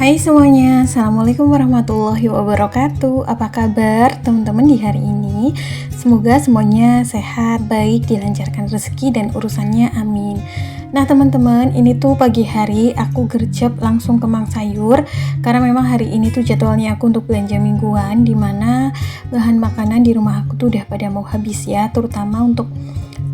Hai semuanya, Assalamualaikum warahmatullahi wabarakatuh. Apa kabar teman-teman di hari ini? Semoga semuanya sehat, baik, dilancarkan rezeki dan urusannya, amin. Nah teman-teman, ini tuh pagi hari aku gercep langsung ke Mang Sayur karena memang hari ini tuh jadwalnya aku untuk belanja mingguan, dimana bahan makanan di rumah aku tuh udah pada mau habis ya, terutama untuk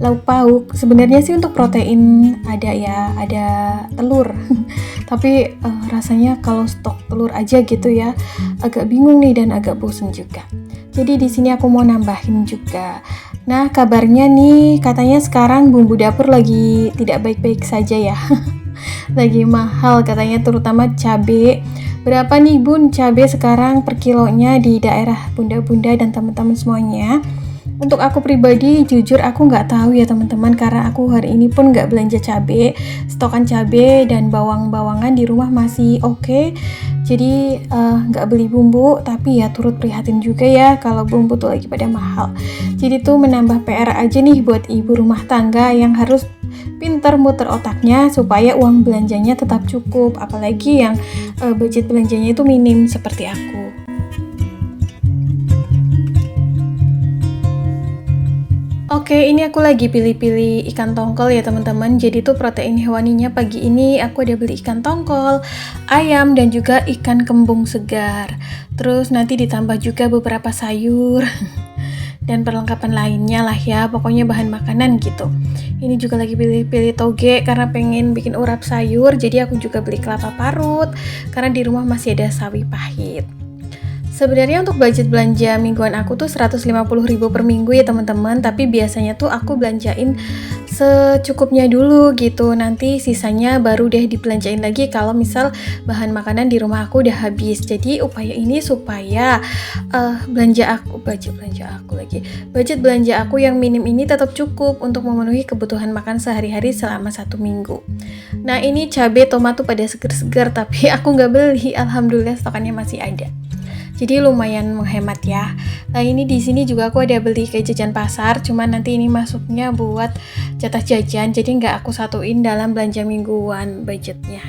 lauk pauk. Sebenarnya sih untuk protein ada ya, ada telur. Tapi rasanya kalau stok telur aja gitu ya, agak bingung nih dan agak bosen juga. Jadi di sini aku mau nambahin juga. Nah, kabarnya nih katanya sekarang bumbu dapur lagi tidak baik-baik saja ya. Lagi mahal katanya, terutama cabe. Berapa nih Bun cabe sekarang per kilonya di daerah Bunda-Bunda dan teman-teman semuanya? Untuk aku pribadi, jujur aku nggak tahu ya teman-teman, karena aku hari ini pun nggak belanja cabai, stokan cabai dan bawang-bawangan di rumah masih oke. Jadi nggak beli bumbu, tapi ya turut prihatin juga ya kalau bumbu tuh lagi pada mahal. Jadi tuh menambah PR aja nih buat ibu rumah tangga yang harus pintar muter otaknya supaya uang belanjanya tetap cukup, apalagi yang budget belanjanya itu minim seperti aku. Oke, ini aku lagi pilih-pilih ikan tongkol ya teman-teman. Jadi tuh protein hewaninya pagi ini aku ada beli ikan tongkol, ayam, dan juga ikan kembung segar. Terus nanti ditambah juga beberapa sayur dan perlengkapan lainnya lah ya. Pokoknya bahan makanan gitu. Ini juga lagi pilih-pilih toge karena pengen bikin urap sayur. Jadi aku juga beli kelapa parut karena di rumah masih ada sawi pahit. Sebenarnya untuk budget belanja mingguan aku tuh 150.000 per minggu ya teman-teman, tapi biasanya tuh aku belanjain secukupnya dulu gitu. Nanti sisanya baru deh dibelanjain lagi kalau misal bahan makanan di rumah aku udah habis. Jadi upaya ini supaya budget belanja aku yang minim ini tetap cukup untuk memenuhi kebutuhan makan sehari-hari selama 1 minggu. Nah ini cabai tomat tuh pada seger-seger, tapi aku nggak beli, alhamdulillah stokannya masih ada. Jadi lumayan menghemat ya. Nah ini di sini juga aku ada beli kayak jajan pasar, cuman nanti ini masuknya buat jatah jajan, jadi nggak aku satuin dalam belanja mingguan budgetnya.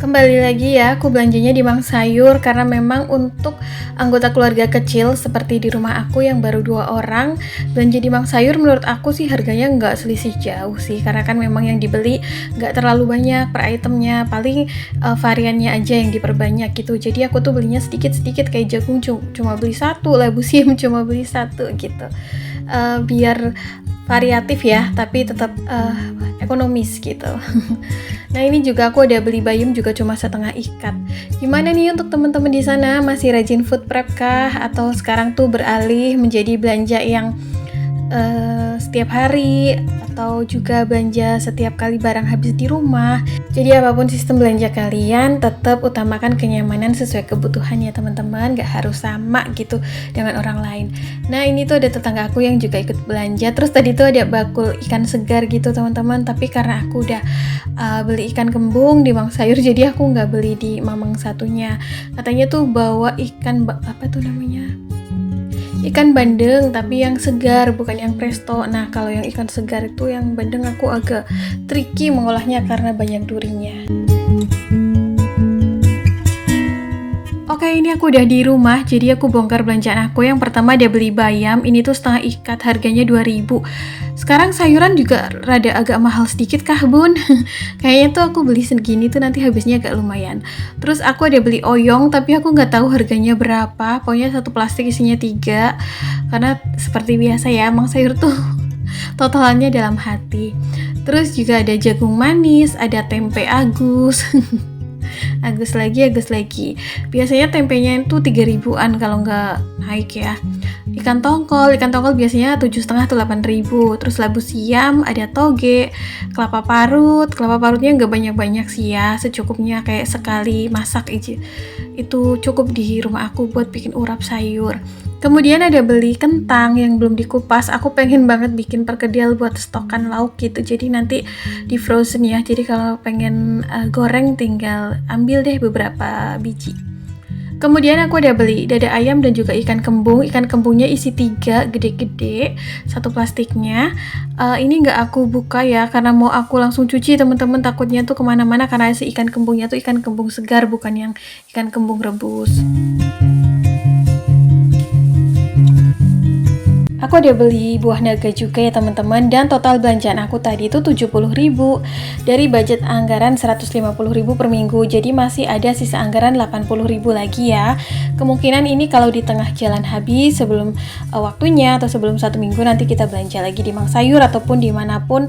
Kembali lagi ya, aku belanjanya di Mang Sayur karena memang untuk anggota keluarga kecil seperti di rumah aku yang baru 2 orang, belanja di Mang Sayur menurut aku sih harganya nggak selisih jauh sih, karena kan memang yang dibeli nggak terlalu banyak per itemnya, paling variannya aja yang diperbanyak gitu. Jadi aku tuh belinya sedikit-sedikit, kayak jagung cuma beli 1, labu siam cuma beli 1 gitu. Biar variatif ya, tapi tetap ekonomis gitu. Nah ini juga aku ada beli bayam juga cuma setengah ikat. Gimana nih untuk teman-teman di sana, masih rajin food prep kah? Atau sekarang tuh beralih menjadi belanja yang setiap hari, atau juga belanja setiap kali barang habis di rumah? Jadi apapun sistem belanja kalian, tetap utamakan kenyamanan sesuai kebutuhan ya teman-teman, gak harus sama gitu dengan orang lain. Nah ini tuh ada tetangga aku yang juga ikut belanja, terus tadi tuh ada bakul ikan segar gitu teman-teman, tapi karena aku udah beli ikan kembung di Mang Sayur, jadi aku gak beli di Mamang satunya. Katanya tuh bawa ikan apa tuh namanya, ikan bandeng tapi yang segar, bukan yang presto. Nah kalau yang ikan segar itu yang bandeng aku agak tricky mengolahnya karena banyak durinya. Oke, ini aku udah di rumah, jadi aku bongkar belanjaan aku. Yang pertama ada beli bayam, ini tuh setengah ikat, harganya 2.000. Sekarang sayuran juga rada agak mahal sedikit kah Bun? Kayaknya tuh aku beli segini tuh nanti habisnya agak lumayan. Terus aku ada beli oyong, tapi aku nggak tahu harganya berapa. Pokoknya satu plastik isinya 3. Karena seperti biasa ya, Mang Sayur tuh totalannya dalam hati. Terus juga ada jagung manis, ada tempe Agus. Agus lagi. Biasanya tempenya itu 3.000-an kalau nggak naik ya. Ikan tongkol biasanya 7,5 atau 8.000. Terus labu siam, ada toge, kelapa parutnya nggak banyak-banyak sih ya, secukupnya kayak sekali masak aja. Itu cukup di rumah aku buat bikin urap sayur. Kemudian ada beli kentang yang belum dikupas. Aku pengen banget bikin perkedel buat stokan lauk gitu. Jadi nanti di frozen ya. Jadi kalau pengen goreng tinggal ambil deh beberapa biji. Kemudian aku ada beli dada ayam dan juga ikan kembung. Ikan kembungnya isi 3 gede-gede, satu plastiknya. Ini nggak aku buka ya, karena mau aku langsung cuci teman-teman, takutnya tuh kemana-mana karena si ikan kembungnya tuh ikan kembung segar, bukan yang ikan kembung rebus. Aku udah beli buah naga juga ya teman-teman, dan total belanjaan aku tadi itu 70.000 dari budget anggaran 150.000 per minggu. Jadi masih ada sisa anggaran 80.000 lagi ya. Kemungkinan ini kalau di tengah jalan habis sebelum waktunya atau sebelum 1 minggu nanti kita belanja lagi di Mang Sayur ataupun dimanapun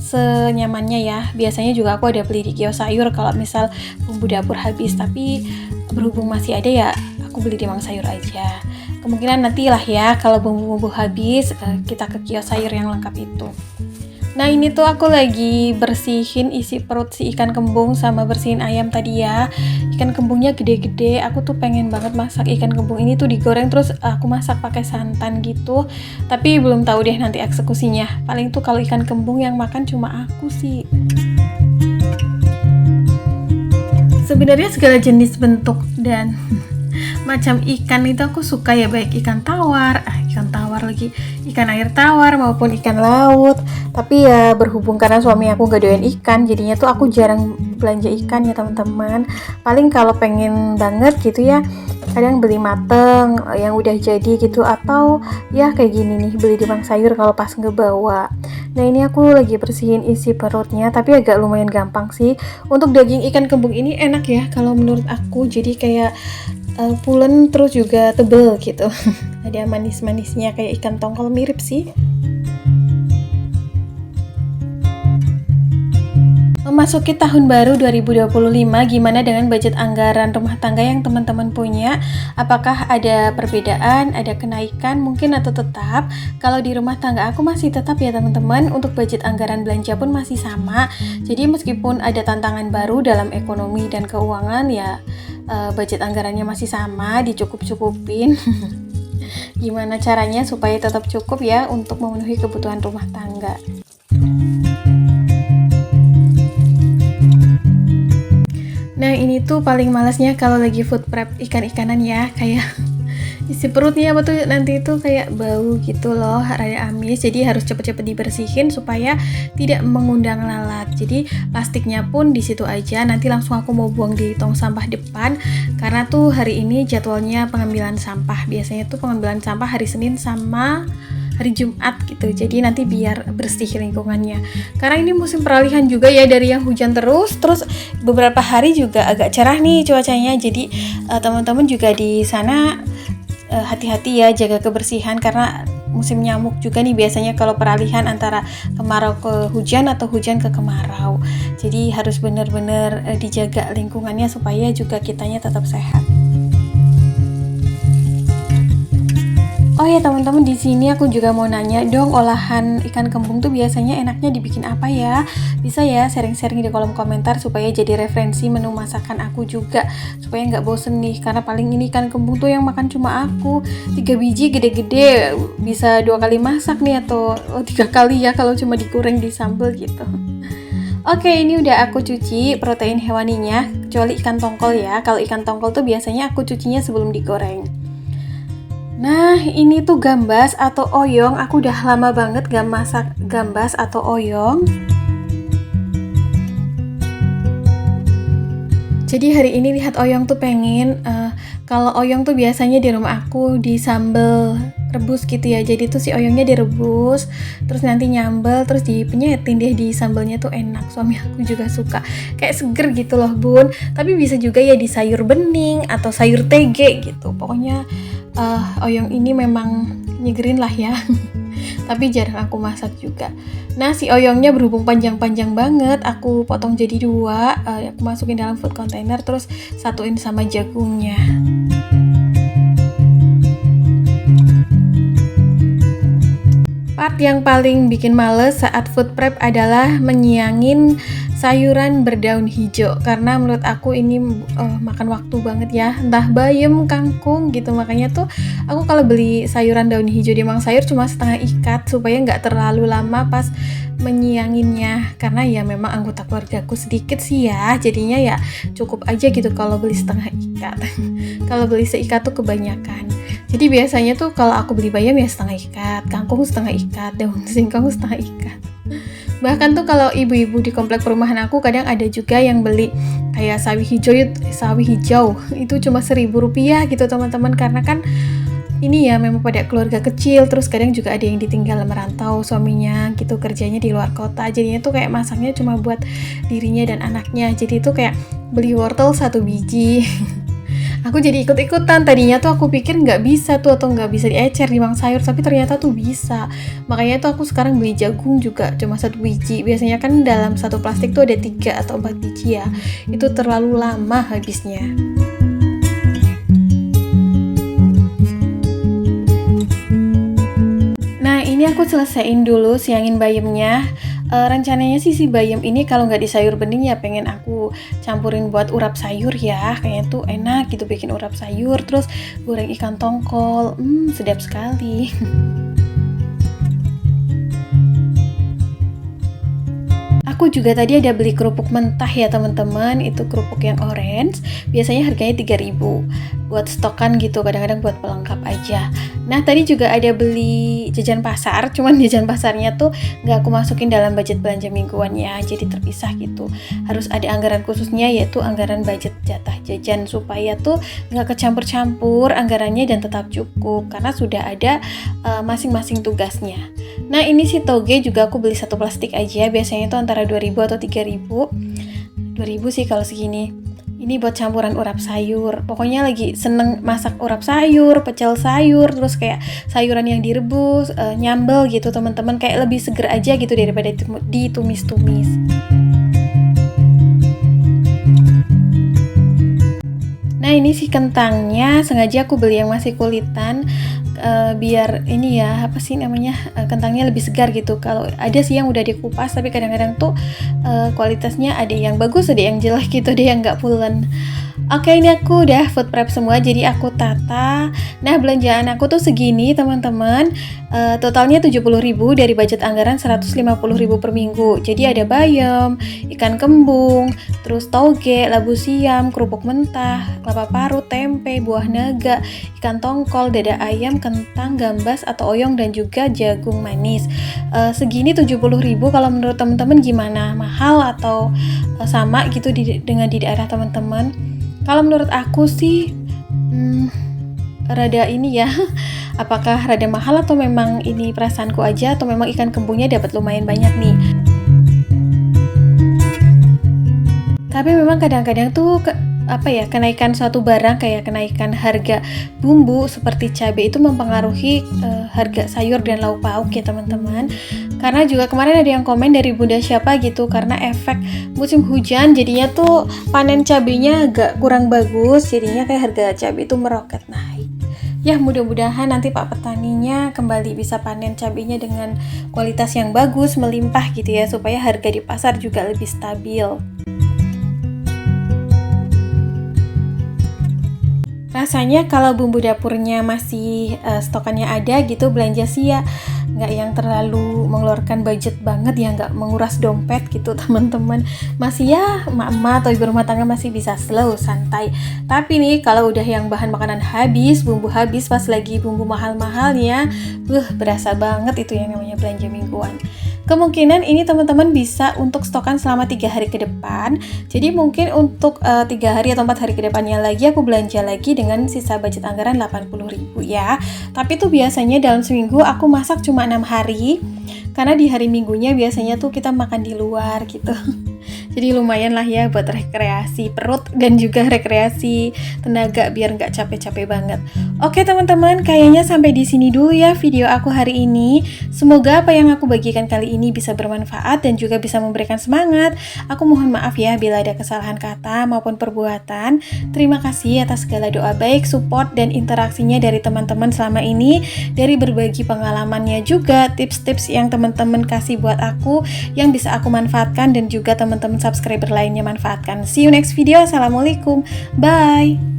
senyamannya ya. Biasanya juga aku ada beli di kios sayur kalau misal bumbu dapur habis, tapi berhubung masih ada ya aku beli di Mang Sayur aja. Kemungkinan nantilah ya kalau bumbu-bumbu habis kita ke kios sayur yang lengkap itu. Nah ini tuh aku lagi bersihin isi perut si ikan kembung sama bersihin ayam tadi ya. Ikan kembungnya gede-gede, aku tuh pengen banget masak ikan kembung ini tuh digoreng terus aku masak pakai santan gitu. Tapi belum tahu deh nanti eksekusinya. Paling tuh kalau ikan kembung yang makan cuma aku sih. Sebenarnya segala jenis bentuk dan macam ikan itu aku suka ya, baik ikan tawar lagi, ikan air tawar maupun ikan laut. Tapi ya berhubung karena suami aku gak doyan ikan, jadinya tuh aku jarang belanja ikan ya teman-teman. Paling kalau pengen banget gitu ya, kadang beli mateng yang udah jadi gitu, atau ya kayak gini nih beli di Mang Sayur kalau pas ngebawa. Nah ini aku lagi bersihin isi perutnya, tapi agak lumayan gampang sih. Untuk daging ikan kembung ini enak ya kalau menurut aku, jadi kayak pulen terus juga tebel gitu. Ada manis-manisnya kayak ikan tongkol, mirip sih. Memasuki tahun baru 2025, gimana dengan budget anggaran rumah tangga yang teman-teman punya? Apakah ada perbedaan, ada kenaikan mungkin atau tetap? Kalau di rumah tangga aku masih tetap ya teman-teman, untuk budget anggaran belanja pun masih sama. Jadi meskipun ada tantangan baru dalam ekonomi dan keuangan ya, budget anggarannya masih sama, dicukup-cukupin. Gimana caranya supaya tetap cukup ya untuk memenuhi kebutuhan rumah tangga? Nah ini tuh paling malesnya kalau lagi food prep ikan-ikanan ya, kayak isi perutnya apa tuh nanti itu kayak bau gitu loh, rada amis. Jadi harus cepet-cepet dibersihin supaya tidak mengundang lalat. Jadi plastiknya pun di situ aja, nanti langsung aku mau buang di tong sampah depan, karena tuh hari ini jadwalnya pengambilan sampah. Biasanya tuh pengambilan sampah hari Senin sama hari Jumat gitu, jadi nanti biar bersih lingkungannya. Karena ini musim peralihan juga ya, dari yang hujan terus beberapa hari juga agak cerah nih cuacanya. Jadi teman-teman juga di sana hati-hati ya, jaga kebersihan karena musim nyamuk juga nih biasanya kalau peralihan antara kemarau ke hujan atau hujan ke kemarau. Jadi harus benar-benar dijaga lingkungannya supaya juga kitanya tetap sehat. Oh ya teman-teman, di sini aku juga mau nanya dong, olahan ikan kembung tuh biasanya enaknya dibikin apa ya? Bisa ya sharing-sharing di kolom komentar supaya jadi referensi menu masakan aku juga, supaya nggak bosen nih, karena paling ini ikan kembung tuh yang makan cuma aku. 3 biji gede-gede bisa 2 kali masak nih, atau 3 kali ya kalau cuma digoreng di sambal gitu. Oke, ini udah aku cuci protein hewaninya, kecuali ikan tongkol ya. Kalau ikan tongkol tuh biasanya aku cucinya sebelum digoreng. Nah ini tuh gambas atau oyong, aku udah lama banget gak masak gambas atau oyong. Jadi hari ini lihat oyong tuh pengen, kalau oyong tuh biasanya di rumah aku di sambal rebus gitu ya. Jadi tuh si oyongnya direbus, terus nanti nyambel, terus dipenyetin deh di sambalnya tuh enak. Suami aku juga suka, kayak seger gitu loh bun. Tapi bisa juga ya di sayur bening atau sayur tege gitu. Pokoknya oyong ini memang nyegerin lah ya. Tapi jarang aku masak juga. Nah si oyongnya berhubung panjang-panjang banget, aku potong jadi 2, aku masukin dalam food container, terus satuin sama jagungnya. Part yang paling bikin males saat food prep adalah menyiangin sayuran berdaun hijau, karena menurut aku ini makan waktu banget ya, entah bayam, kangkung gitu. Makanya tuh aku kalau beli sayuran daun hijau di Mang Sayur cuma setengah ikat supaya nggak terlalu lama pas menyianginnya, karena ya memang anggota keluargaku sedikit sih ya, jadinya ya cukup aja gitu kalau beli setengah ikat. Kalau beli seikat tuh kebanyakan. Jadi biasanya tuh kalau aku beli bayam ya setengah ikat, kangkung setengah ikat, daun singkong setengah ikat. Bahkan tuh kalau ibu-ibu di komplek perumahan aku kadang ada juga yang beli kayak sawi hijau itu cuma Rp1.000 gitu teman-teman, karena kan ini ya memang pada keluarga kecil, terus kadang juga ada yang ditinggal merantau suaminya gitu, kerjanya di luar kota, jadinya tuh kayak masaknya cuma buat dirinya dan anaknya, jadi tuh kayak beli wortel 1 biji. Aku jadi ikut-ikutan, tadinya tuh aku pikir nggak bisa tuh atau nggak bisa diecer di mang sayur, tapi ternyata tuh bisa. Makanya tuh aku sekarang beli jagung juga cuma 1 biji, biasanya kan dalam satu plastik tuh ada 3 atau 4 biji ya, itu terlalu lama habisnya. Ini aku selesaiin dulu siangin bayamnya. Rencananya sih si bayam ini kalau nggak di sayur bening ya pengen aku campurin buat urap sayur ya, kayaknya tuh enak gitu bikin urap sayur, terus goreng ikan tongkol, sedap sekali. Aku juga tadi ada beli kerupuk mentah ya teman-teman, itu kerupuk yang orange, biasanya harganya 3.000 buat stokan gitu, kadang-kadang buat pelengkap aja. Nah tadi juga ada beli jajan pasar, cuman jajan pasarnya tuh nggak aku masukin dalam budget belanja mingguan ya, jadi terpisah gitu. Harus ada anggaran khususnya, yaitu anggaran budget jatah jajan, supaya tuh nggak kecampur-campur anggarannya dan tetap cukup, karena sudah ada masing-masing tugasnya. Nah ini si toge juga aku beli 1 plastik aja, biasanya tuh antara 2.000 atau 3.000. 2.000 sih kalau segini. Ini buat campuran urap sayur. Pokoknya lagi seneng masak urap sayur, pecel sayur, terus kayak sayuran yang direbus, nyambel gitu teman-teman, kayak lebih seger aja gitu daripada ditumis-tumis. Nah ini sih kentangnya sengaja aku beli yang masih kulitan, biar ini ya apa sih namanya, kentangnya lebih segar gitu. Kalau ada sih yang udah dikupas, tapi kadang-kadang tuh kualitasnya ada yang bagus, ada yang jelek gitu, ada yang nggak pulen. Oke, ini aku udah food prep semua, jadi aku tata. Nah, belanjaan aku tuh segini, teman-teman. Totalnya 70.000 dari budget anggaran 150.000 per minggu. Jadi ada bayam, ikan kembung, terus toge, labu siam, kerupuk mentah, kelapa parut, tempe, buah naga, ikan tongkol, dada ayam, kentang, gambas atau oyong, dan juga jagung manis. Segini 70.000, kalau menurut teman-teman gimana? Mahal atau sama gitu dengan di daerah teman-teman? Kalau menurut aku sih rada ini ya, apakah rada mahal atau memang ini perasaanku aja, atau memang ikan kembungnya dapat lumayan banyak nih. Tapi memang kadang-kadang tuh kenaikan suatu barang, kayak kenaikan harga bumbu seperti cabai, itu mempengaruhi harga sayur dan lauk pauk ya teman-teman. Karena juga kemarin ada yang komen dari bunda siapa gitu, karena efek musim hujan jadinya tuh panen cabainya agak kurang bagus, jadinya kayak harga cabai itu meroket naik. Ya mudah-mudahan nanti Pak petaninya kembali bisa panen cabainya dengan kualitas yang bagus, melimpah gitu ya, supaya harga di pasar juga lebih stabil. Rasanya kalau bumbu dapurnya masih stokannya ada gitu, belanja sih ya nggak yang terlalu mengeluarkan budget banget ya, nggak menguras dompet gitu teman-teman, masih ya emak-emak atau ibu rumah tangga masih bisa slow, santai. Tapi nih kalau udah yang bahan makanan habis, bumbu habis, pas lagi bumbu mahal-mahalnya, berasa banget itu yang namanya belanja mingguan. Kemungkinan ini teman-teman bisa untuk stokan selama 3 hari ke depan. Jadi mungkin untuk 3 hari atau 4 hari ke depannya lagi aku belanja lagi dengan sisa budget anggaran 80.000 ya. Tapi tuh biasanya dalam seminggu aku masak cuma 6 hari. Karena di hari minggunya biasanya tuh kita makan di luar gitu. Jadi lumayan lah ya buat rekreasi perut dan juga rekreasi tenaga biar nggak capek-capek banget. Oke teman-teman, kayaknya sampai di sini dulu ya video aku hari ini. Semoga apa yang aku bagikan kali ini bisa bermanfaat dan juga bisa memberikan semangat. Aku mohon maaf ya bila ada kesalahan kata maupun perbuatan. Terima kasih atas segala doa baik, support, dan interaksinya dari teman-teman selama ini, dari berbagi pengalamannya juga, tips-tips yang teman-teman kasih buat aku yang bisa aku manfaatkan dan juga teman-teman subscriber lainnya manfaatkan. See you next video. Assalamualaikum. Bye.